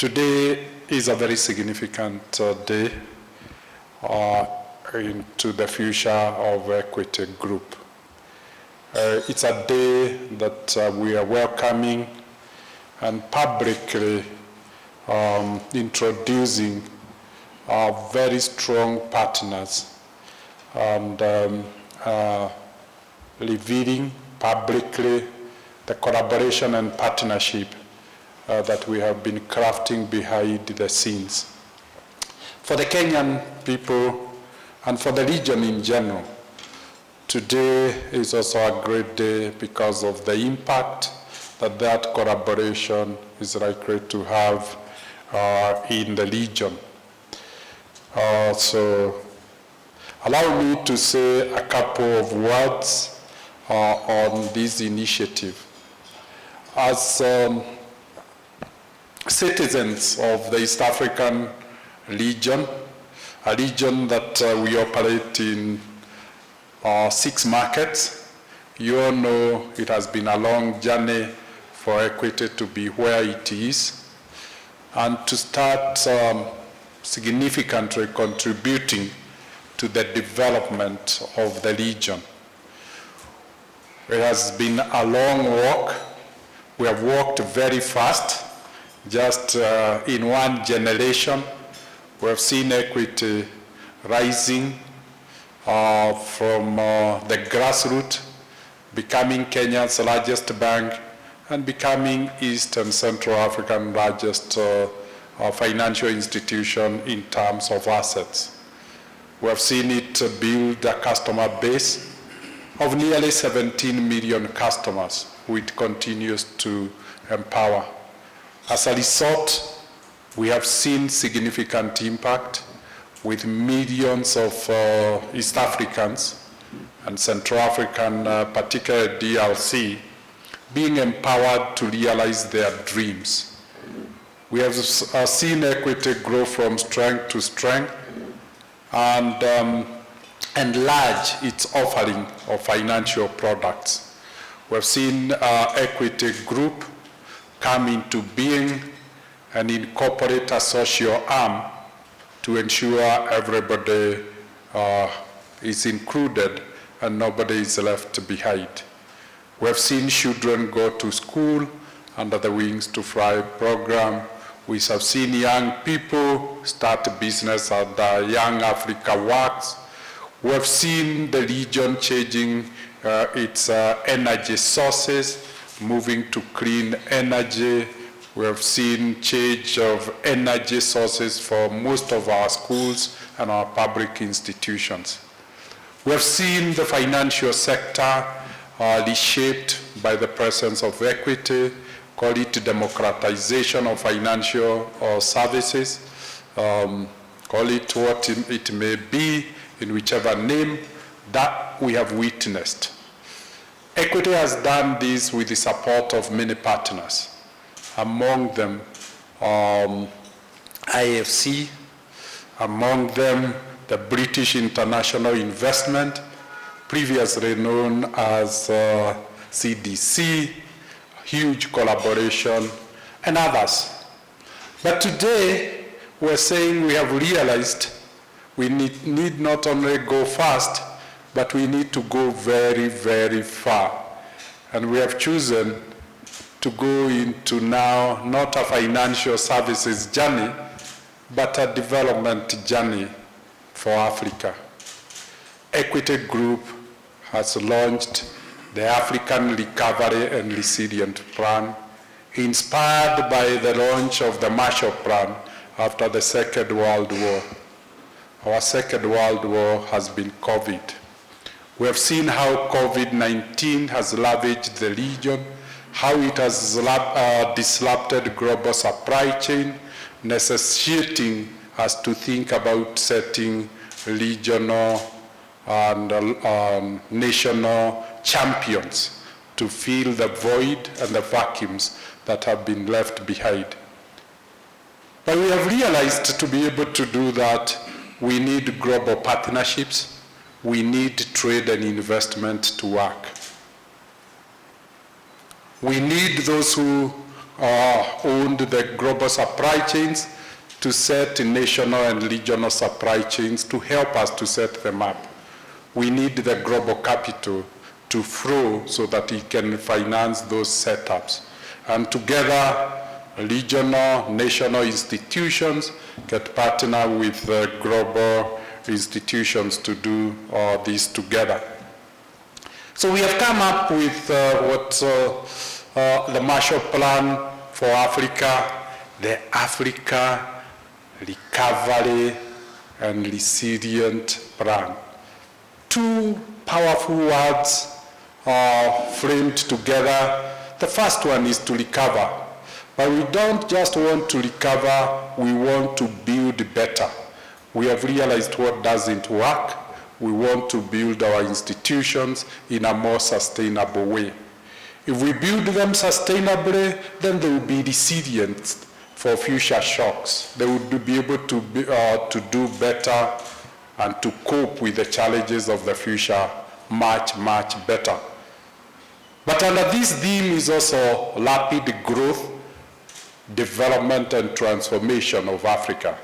Today is a very significant day into the future of Equity Group. It's a day that we are welcoming and publicly introducing our very strong partners and revealing publicly the collaboration and partnership that we have been crafting behind the scenes. For the Kenyan people and for the region in general, today is also a great day because of the impact that collaboration is likely to have in the region. So allow me to say a couple of words on this initiative. As citizens of the East African region, a region that we operate in 6 markets, you all know it has been a long journey for Equity to be where it is and to start significantly contributing to the development of the region. It has been a long walk. We have walked very fast. Just in one generation, we have seen Equity rising from the grassroots, becoming Kenya's largest bank, and becoming East and Central African largest financial institution in terms of assets. We have seen it build a customer base of nearly 17 million customers, which continues to empower. As a result, we have seen significant impact with millions of East Africans and Central African, particularly DRC, being empowered to realize their dreams. We have seen Equity grow from strength to strength and enlarge its offering of financial products. We have seen Equity Group come into being and incorporate a social arm to ensure everybody is included and nobody is left behind. We have seen children go to school under the Wings to Fly program. We have seen young people start a business under Young Africa Works. We have seen the region changing its energy sources, moving to clean energy. We have seen change of energy sources for most of our schools and our public institutions. We have seen the financial sector reshaped by the presence of Equity, call it democratization of financial services, call it what it may be, in whichever name that we have witnessed. Equity has done this with the support of many partners, among them IFC, among them the British International Investment, previously known as CDC, huge collaboration, and others. But today, we're saying we have realized we need not only go fast, but we need to go very, very far. And we have chosen to go into now not a financial services journey, but a development journey for Africa. Equity Group has launched the African Recovery and Resilience Plan, inspired by the launch of the Marshall Plan after the Second World War. Our Second World War has been COVID. We have seen how COVID-19 has ravaged the region, how it has disrupted global supply chain, necessitating us to think about setting regional and national champions to fill the void and the vacuums that have been left behind. But we have realized to be able to do that, we need global partnerships, we need trade and investment to work. We need those who owned the global supply chains to set national and regional supply chains to help us to set them up. We need the global capital to flow so that it can finance those setups. And together, regional, national institutions can partner with the global institutions to do this together. So we have come up with the Marshall Plan for Africa, the Africa Recovery and Resilient Plan. Two powerful words framed together. The first one is to recover. But we don't just want to recover, we want to build better. We have realized what doesn't work. We want to build our institutions in a more sustainable way. If we build them sustainably, then they will be resilient for future shocks. They would be able to do better and to cope with the challenges of the future much, much better. But under this theme is also rapid growth, development, and transformation of Africa.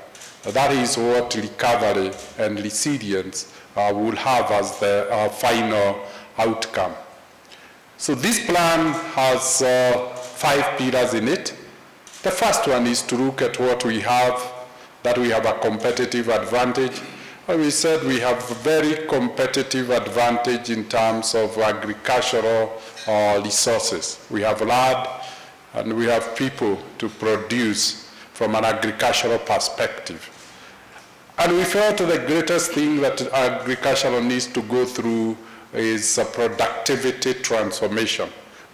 That is what recovery and resilience will have as the final outcome. So this plan has 5 pillars in it. The first one is to look at what we have, that we have a competitive advantage. We said we have a very competitive advantage in terms of agricultural resources. We have land and we have people to produce from an agricultural perspective. And we felt the greatest thing that agriculture needs to go through is a productivity transformation.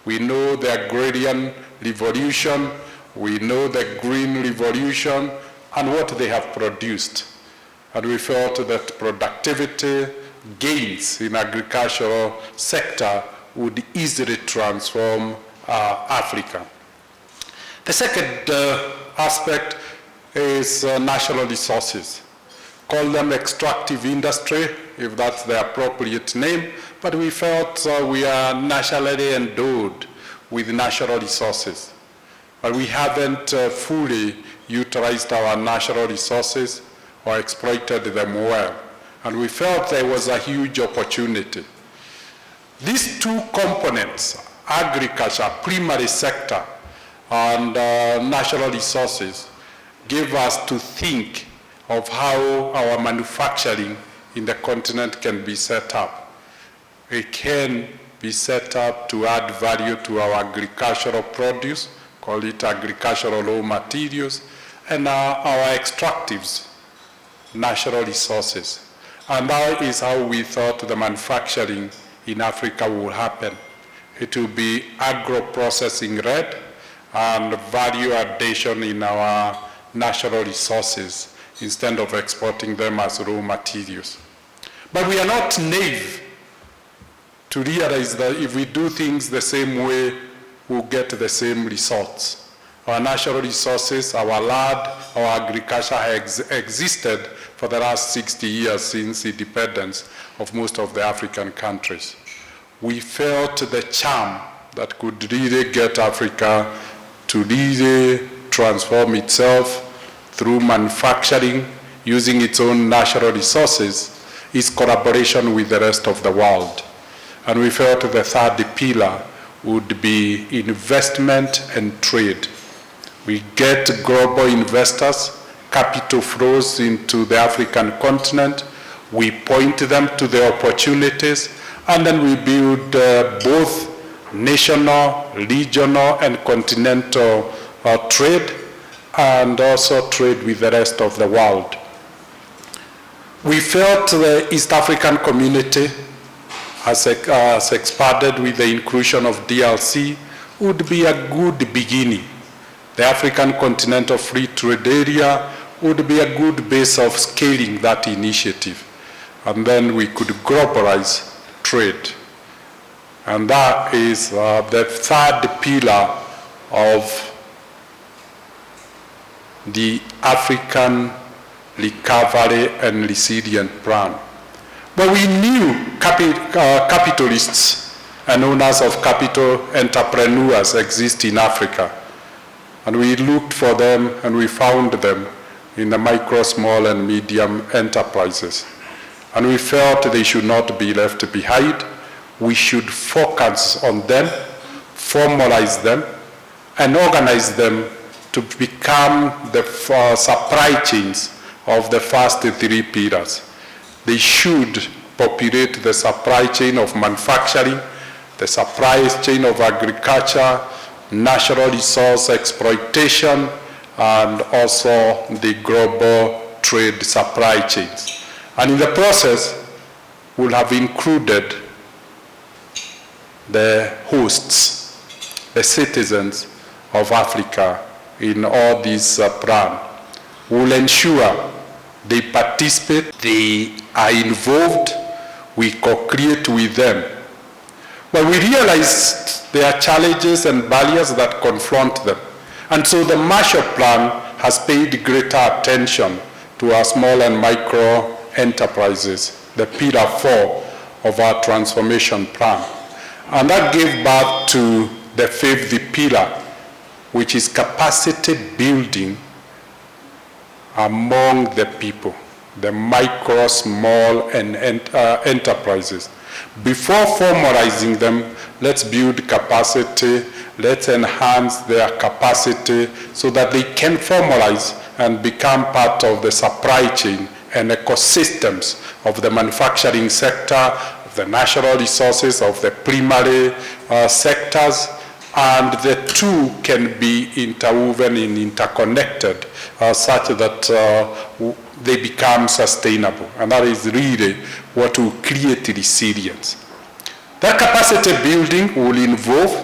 We know the agrarian revolution, we know the green revolution, and what they have produced. And we felt that productivity gains in agricultural sector would easily transform Africa. The second aspect is natural resources. Call them extractive industry, if that's the appropriate name, but we felt we are naturally endowed with natural resources. But we haven't fully utilized our natural resources or exploited them well. And we felt there was a huge opportunity. These two components, agriculture, primary sector, and natural resources, gave us to think of how our manufacturing in the continent can be set up. It can be set up to add value to our agricultural produce, call it agricultural raw materials, and our extractives, natural resources. And that is how we thought the manufacturing in Africa will happen. It will be agro-processing led and value addition in our natural resources instead of exporting them as raw materials. But we are not naive to realize that if we do things the same way, we'll get the same results. Our natural resources, our land, our agriculture has existed for the last 60 years since independence of most of the African countries. We felt the charm that could really get Africa to really transform itself through manufacturing, using its own natural resources, is collaboration with the rest of the world. And we felt the third pillar would be investment and trade. We get global investors, capital flows into the African continent, we point them to the opportunities, and then we build both national, regional, and continental trade, and also trade with the rest of the world. We felt the East African community has expanded with the inclusion of DRC would be a good beginning. The African Continental Free Trade Area would be a good base of scaling that initiative. And then we could globalize trade. And that is the third pillar of the African Recovery and Resilient Plan. But we knew capitalists and owners of capital, entrepreneurs exist in Africa. And we looked for them and we found them in the micro, small, and medium enterprises. And we felt they should not be left behind. We should focus on them, formalize them, and organize them to become the supply chains of the first three pillars. They should populate the supply chain of manufacturing, the supply chain of agriculture, natural resource exploitation, and also the global trade supply chains. And in the process, we'll have included the hosts, the citizens of Africa in all these plans. We'll ensure they participate, they are involved, we co-create with them. But we realized there are challenges and barriers that confront them. And so the Marshall Plan has paid greater attention to our small and micro enterprises, the pillar 4 of our transformation plan. And that gave birth to the 5th pillar, which is capacity building among the people, the micro, small, and enterprises. Before formalizing them, let's build capacity, let's enhance their capacity so that they can formalize and become part of the supply chain and ecosystems of the manufacturing sector, of the natural resources, of the primary sectors, and the two can be interwoven and interconnected such that they become sustainable. And that is really what will create resilience. That capacity building will involve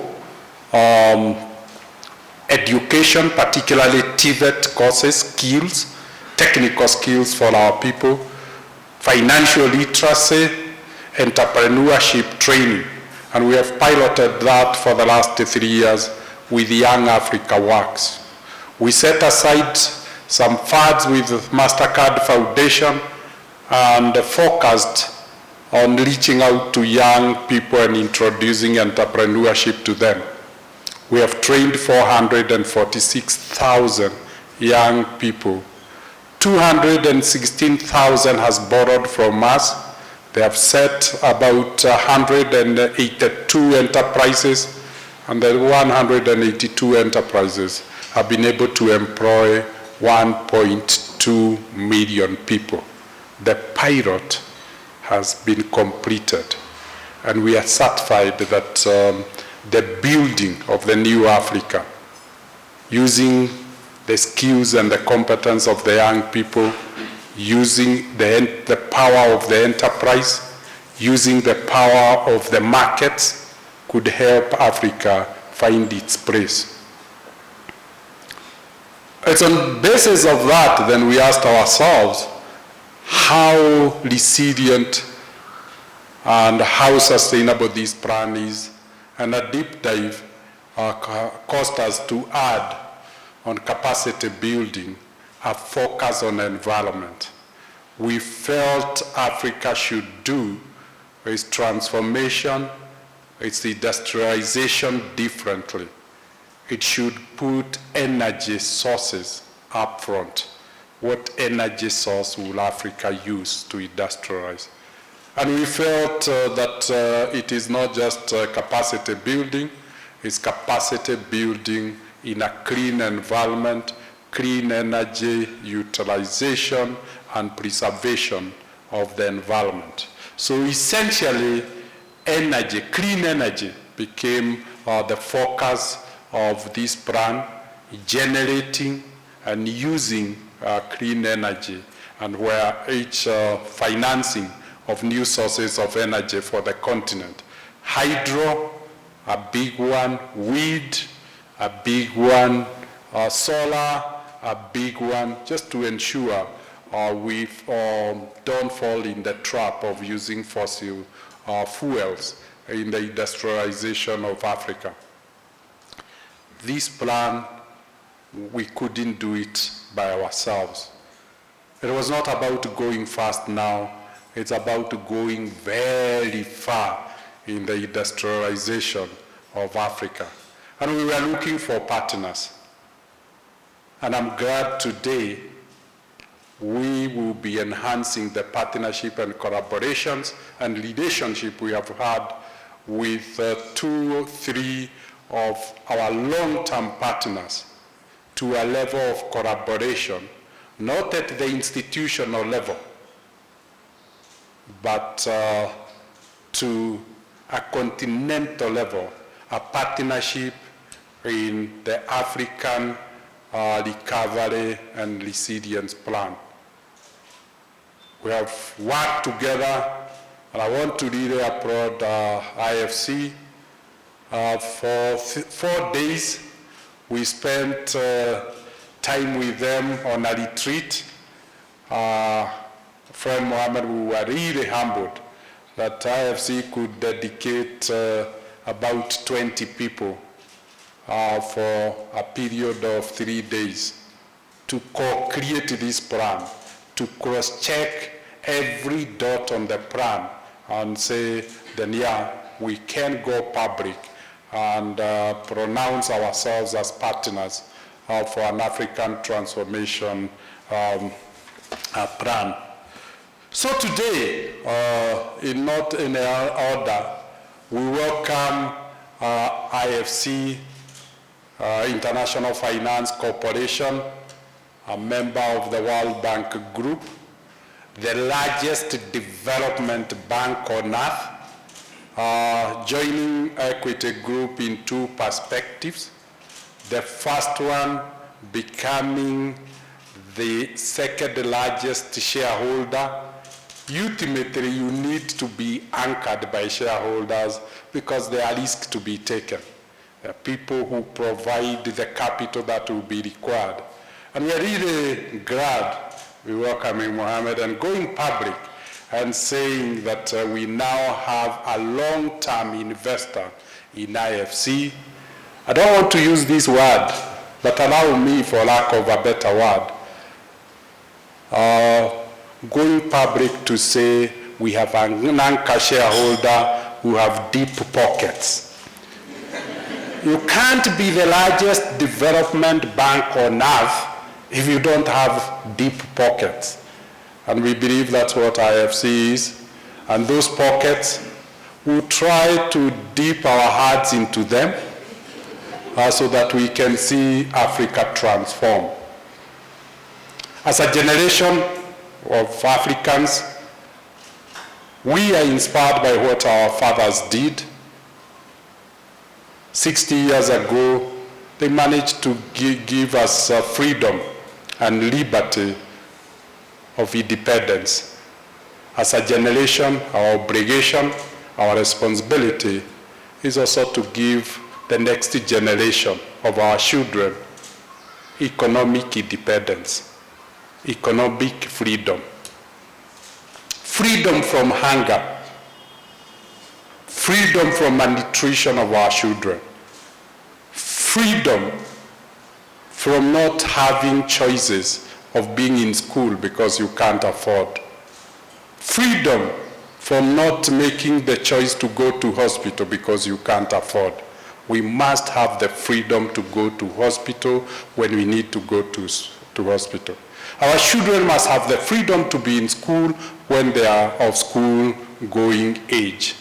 education, particularly TVET courses, skills, technical skills for our people, financial literacy, entrepreneurship training. And we have piloted that for the last 3 years with Young Africa Works. We set aside some funds with MasterCard Foundation and focused on reaching out to young people and introducing entrepreneurship to them. We have trained 446,000 young people. 216,000 has borrowed from us. They have set about 182 enterprises, and the 182 enterprises have been able to employ 1.2 million people. The pilot has been completed, and we are certified that the building of the new Africa, using the skills and the competence of the young people, using the power of the enterprise, using the power of the markets, could help Africa find its place. It's on the basis of that, then we asked ourselves how resilient and how sustainable this plan is, and a deep dive caused us to add on capacity building a focus on environment. We felt Africa should do its transformation, its industrialization differently. It should put energy sources up front. What energy source will Africa use to industrialize? And we felt that it is not just capacity building, it's capacity building in a clean environment, clean energy utilization, and preservation of the environment. So essentially, energy, clean energy, became the focus of this plan, generating and using clean energy, and where each financing of new sources of energy for the continent. Hydro, a big one, wind, a big one, solar, a big one, just to ensure we don't fall in the trap of using fossil fuels in the industrialization of Africa. This plan, we couldn't do it by ourselves. It was not about going fast now, it's about going very far in the industrialization of Africa. And we were looking for partners. And I'm glad today we will be enhancing the partnership and collaborations and relationship we have had with 2 or 3 of our long-term partners to a level of collaboration, not at the institutional level, but to a continental level, a partnership in the African recovery and resilience plan. We have worked together, and I want to really applaud IFC. For 4 days, we spent time with them on a retreat. Friend Mohammed, we were really humbled that IFC could dedicate about 20 people for a period of 3 days to co-create this plan, to cross-check every dot on the plan and say, then yeah, we can go public and pronounce ourselves as partners for an African transformation plan. So today, not in order, we welcome IFC, International Finance Corporation, a member of the World Bank Group, the largest development bank on earth, joining Equity Group in 2 perspectives. The first one becoming the second largest shareholder. Ultimately, you need to be anchored by shareholders because there are risks to be taken. People who provide the capital that will be required. And we are really glad we welcoming Mohammed and going public and saying that we now have a long-term investor in IFC. I don't want to use this word, but allow me, for lack of a better word, going public to say we have an anchor shareholder who have deep pockets. You can't be the largest development bank on earth if you don't have deep pockets. And we believe that's what IFC is. And those pockets, we try to dip our hearts into them so that we can see Africa transform. As a generation of Africans, we are inspired by what our fathers did. 60 years ago, they managed to give us freedom and liberty of independence. As a generation, our obligation, our responsibility is also to give the next generation of our children economic independence, economic freedom, freedom from hunger, freedom from malnutrition of our children, freedom from not having choices of being in school because you can't afford, freedom from not making the choice to go to hospital because you can't afford. We must have the freedom to go to hospital when we need to go to hospital. Our children must have the freedom to be in school when they are of school-going age.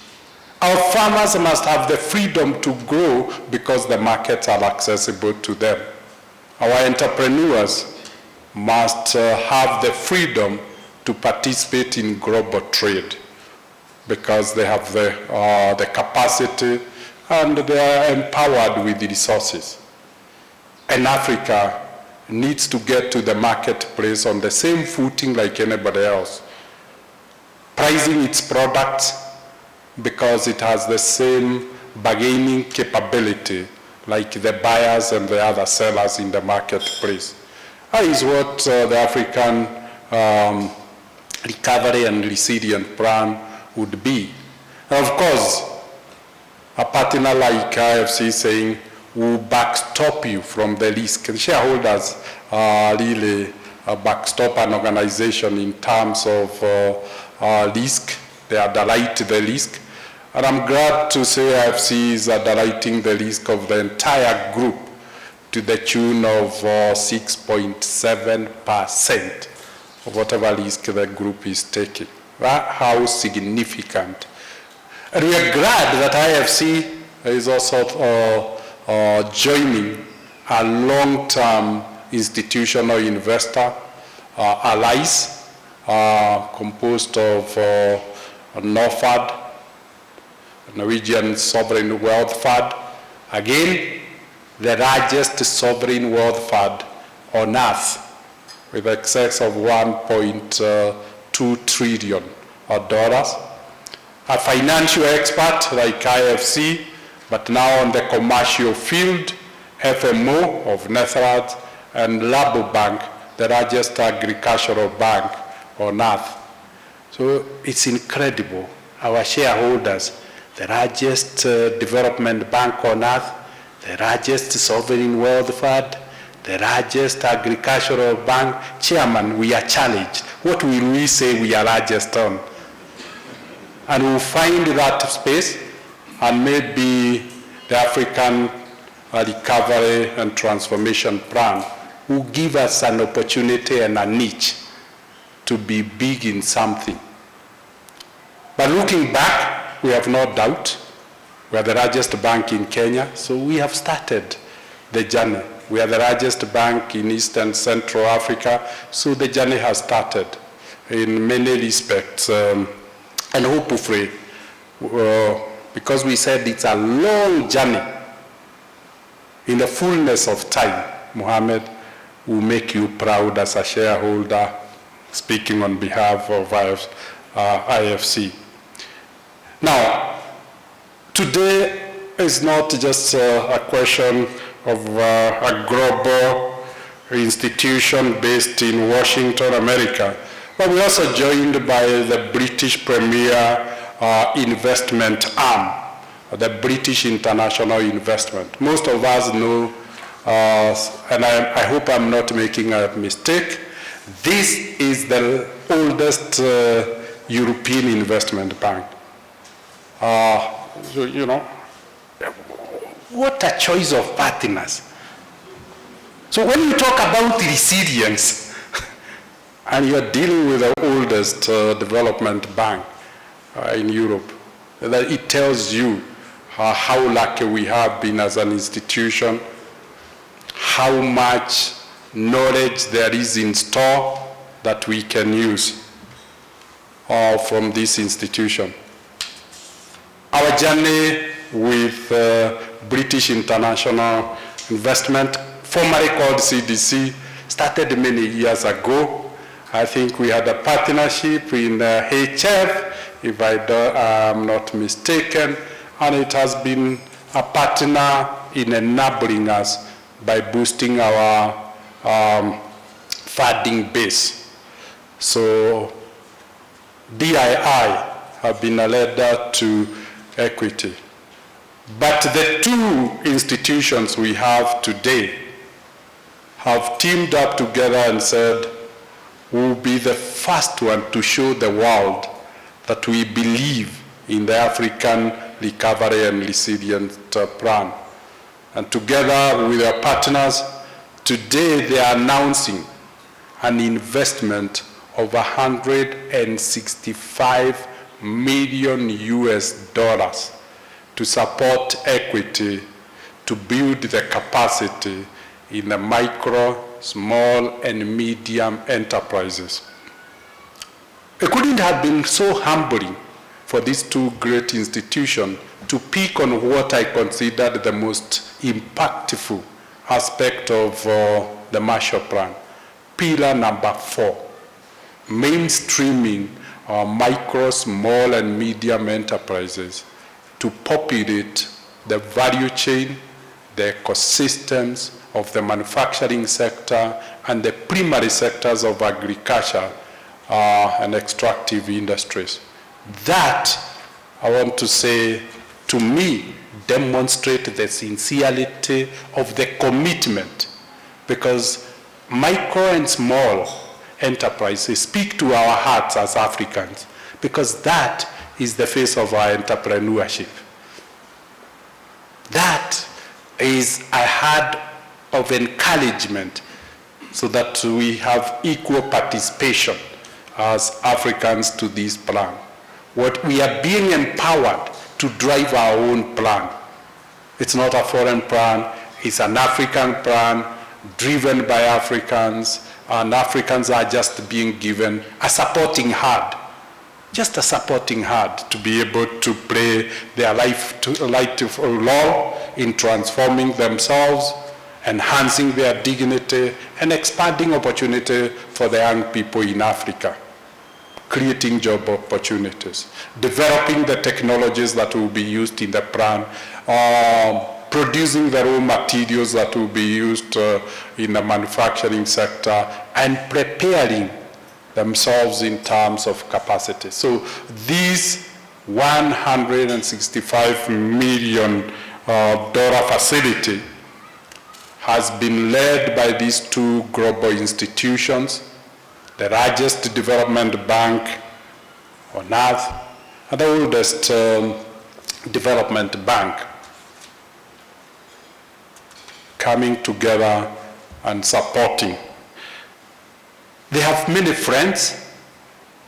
Our farmers must have the freedom to grow because the markets are accessible to them. Our entrepreneurs must have the freedom to participate in global trade because they have the capacity and they are empowered with the resources. And Africa needs to get to the marketplace on the same footing like anybody else, pricing its products because it has the same bargaining capability like the buyers and the other sellers in the marketplace. That is what the African recovery and resilience plan would be. And of course, a partner like IFC saying, we'll backstop you from the risk. And shareholders really backstop an organization in terms of risk. They underwrite the risk. And I'm glad to say IFC is underwriting the risk of the entire group to the tune of 6.7% of whatever risk the group is taking. How significant. And we are glad that IFC is also joining a long-term institutional investor, allies, composed of NOFAD, Norwegian Sovereign Wealth Fund, again, the largest sovereign wealth fund on earth, with excess of $1.2 trillion. A financial expert like IFC, but now on the commercial field, FMO of Netherlands, and Rabobank, the largest agricultural bank on earth. So it's incredible. Our shareholders, the largest development bank on earth, the largest sovereign wealth fund, the largest agricultural bank. Chairman, we are challenged. What will we say we are largest on? And we'll find that space, and maybe the African Recovery and Transformation Plan will give us an opportunity and a niche to be big in something. But looking back, we have no doubt we are the largest bank in Kenya, so we have started the journey. We are the largest bank in East and Central Africa, so the journey has started in many respects. And hopefully, because we said it's a long journey, in the fullness of time, Mohammed will make you proud as a shareholder, speaking on behalf of IFC. Now, today is not just a question of a global institution based in Washington, America, but we're also joined by the British premier investment arm, the British International Investment. Most of us know, and I hope I'm not making a mistake, this is the oldest European investment bank. So, you know, what a choice of partners. So when you talk about resilience, and you're dealing with the oldest development bank in Europe, that it tells you how lucky we have been as an institution, how much knowledge there is in store that we can use from this institution. Our journey with British International Investment, formerly called CDC, started many years ago. I think we had a partnership in HF, if I'm not mistaken, and it has been a partner in enabling us by boosting our funding base. So DII have been a ladder to equity. But the two institutions we have today have teamed up together and said, we'll be the first one to show the world that we believe in the African Recovery and Resilience Plan. And together with our partners, today they are announcing an investment of $165 million to support equity, to build the capacity in the micro, small, and medium enterprises. It couldn't have been so humbling for these two great institutions to pick on what I considered the most impactful aspect of the Marshall Plan. Pillar number 4, mainstreaming our micro, small, and medium enterprises to populate the value chain, the ecosystems of the manufacturing sector, and the primary sectors of agriculture and extractive industries. That, I want to say, to me, demonstrate the sincerity of the commitment, because micro and small enterprises speak to our hearts as Africans, because that is the face of our entrepreneurship. That is, I had of encouragement so that we have equal participation as Africans to this plan. What we are being empowered to drive our own plan. It's not a foreign plan, it's an African plan driven by Africans, and Africans are just being given a supporting hand, just a supporting hand to be able to play their life role in transforming themselves, enhancing their dignity, and expanding opportunity for the young people in Africa, creating job opportunities, developing the technologies that will be used in the plan, producing the raw materials that will be used in the manufacturing sector, and preparing themselves in terms of capacity. So this $165 million facility has been led by these two global institutions, the largest development bank on earth and the oldest development bank, coming together and supporting. They have many friends,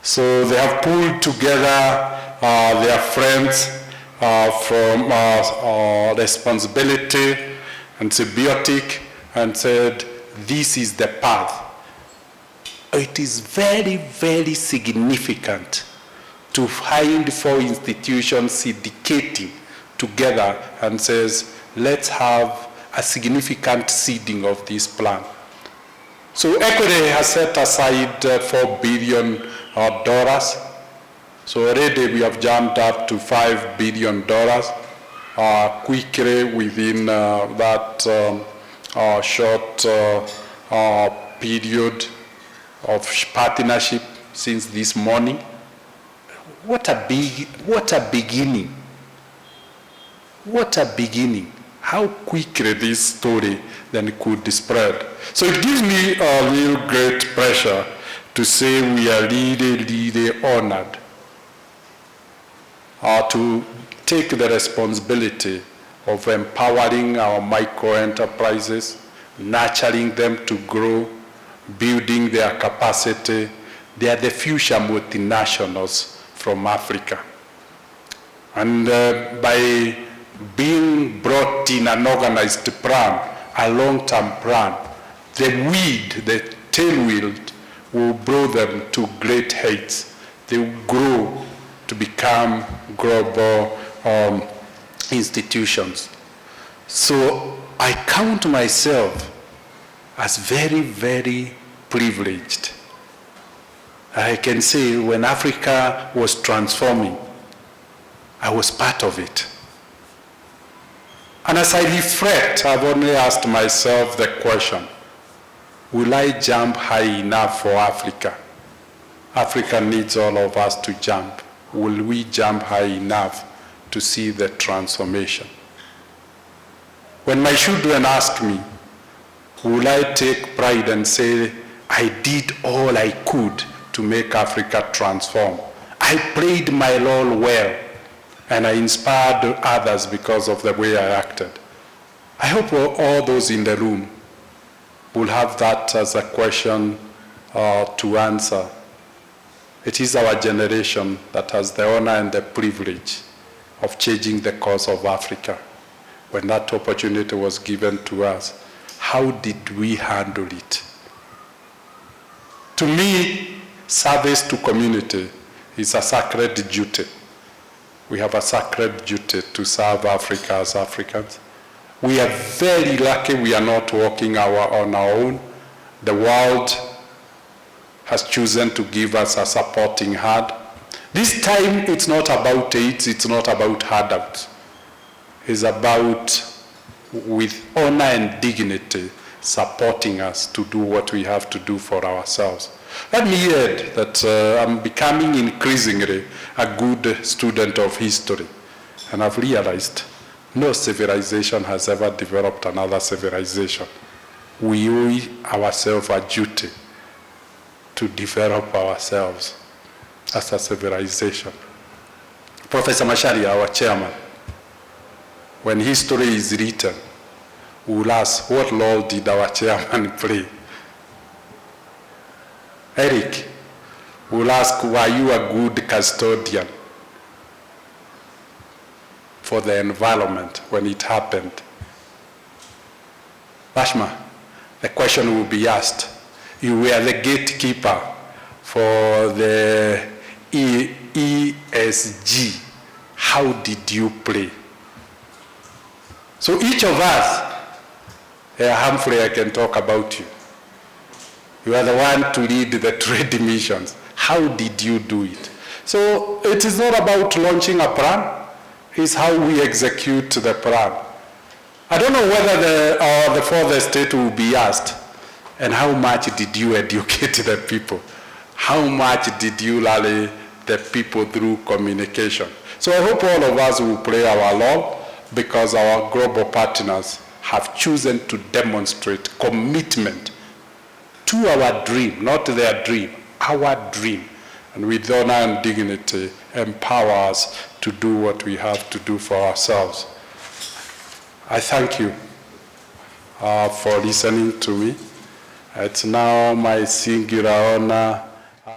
so they have pulled together their friends from ResponsAbIility and Symbiotic and said, this is the path. It is very, very significant to find four institutions syndicating together and says, let's have a significant seeding of this plan. So Equity has set aside $4 billion. So already we have jumped up to $5 billion quickly within that short period of partnership since this morning. What a beginning. What a beginning. How quickly this story then could spread. So it gives me a real great pleasure to say we are really, really honored to take the responsibility of empowering our micro enterprises, nurturing them to grow, building their capacity. They are the future multinationals from Africa. And by being brought in an organized plan, a long-term plan, the tailwind will grow them to great heights. They will grow to become global institutions. So I count myself as very, very privileged. I can say when Africa was transforming, I was part of it. And as I reflect, I've only asked myself the question, will I jump high enough for Africa? Africa needs all of us to jump. Will we jump high enough to see the transformation? When my children ask me, will I take pride and say, I did all I could to make Africa transform? I played my role well, and I inspired others because of the way I acted. I hope all those in the room will have that as a question to answer. It is our generation that has the honor and the privilege of changing the course of Africa. When that opportunity was given to us, how did we handle it? To me, service to community is a sacred duty. We have a sacred duty to serve Africa as Africans. We are very lucky we are not walking on our own. The world has chosen to give us a supporting hand. This time, it's not about AIDS, it's not about handouts. It's about, with honor and dignity, supporting us to do what we have to do for ourselves. Let me add that I'm becoming increasingly a good student of history, and I've realized no civilization has ever developed another civilization. We owe ourselves a duty to develop ourselves as a civilization. Professor Macharia, our chairman, when history is written, will ask, what role did our chairman play? Eric will ask, were you a good custodian for the environment when it happened? Bashma, the question will be asked, you were the gatekeeper for the ESG. How did you play? So each of us, Humphrey, I can talk about you. You are the one to lead the trade missions. How did you do it? So it is not about launching a plan, it's how we execute the plan. I don't know whether the fourth estate will be asked, and how much did you educate the people? How much did you rally the people through communication? So I hope all of us will play our role, because our global partners have chosen to demonstrate commitment to our dream, not their dream, our dream. And with honor and dignity, empower us to do what we have to do for ourselves. I thank you for listening to me. It's now my singular honor